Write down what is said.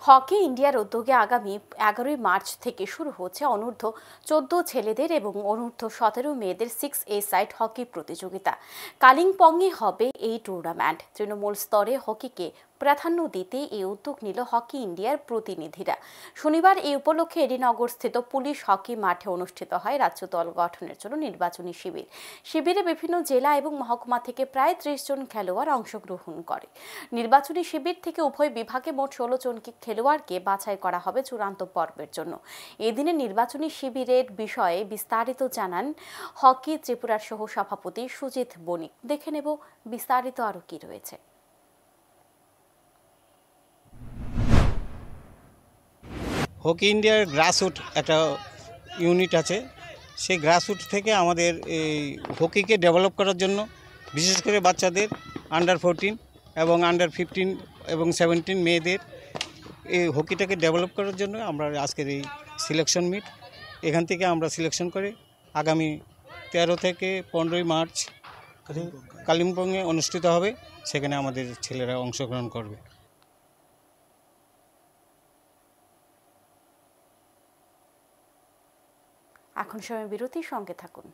Hockey ইন্ডিয়ার উদ্যোগে আগামী 11 মার্চ থেকে শুরু হচ্ছে অনূর্ধ্ব 14 ছেলেদের এবং অনূর্ধ্ব 17 মেয়েদের 6A সাইড হকি প্রতিযোগিতা। কালিম্পংয়ে হবে এই টুর্নামেন্ট। তৃণমূল স্তরে হকিকে প্রাধান্য দিতে এই উদ্যোগ নিল হকি ইন্ডিয়ার প্রতিনিধিরা। শনিবার এই উপলক্ষে এডিনগর স্থিত পুলিশ হকি মাঠে অনুষ্ঠিত হয় রাজ্য দল গঠনের জন্য নির্বাচনী শিবির। শিবিরে বিভিন্ন জেলা এবং মহকুমা থেকে প্রায় 30 জন খেলোয়াড় অংশগ্রহণ করে। নির্বাচনী শিবির থেকে উভয় বিভাগে মোট 16 জন খেলোয়াড়কে বাছাই করা হবে চূড়ান্ত পর্বের জন্য। এদিনে নির্বাচনী শিবিরের বিষয়ে বিস্তারিত জানান হকি ত্রিপুরার সহ সভাপতি সুজিত বণিক। দেখে নেব বিস্তারিত আরো কি রয়েছে। হকি ইন্ডিয়ার গ্রাসরুট একটা ইউনিট আছে, সেই গ্রাসরুট থেকে আমাদের এই হকিকে ডেভেলপ করার জন্য বিশেষ করে বাচ্চাদের আন্ডার 14 এবং আন্ডার 15 এবং 17 মেয়েদের এই হকিটাকে ডেভেলপ করার জন্য আমরা আজকের এই সিলেকশন মিট। এখান থেকে আমরা সিলেকশন করে আগামী 13 থেকে 15 মার্চ কালিম্পংয়ে অনুষ্ঠিত হবে, সেখানে আমাদের ছেলেরা অংশগ্রহণ করবে। এখন সময় বিরতির সঙ্গে থাকুন।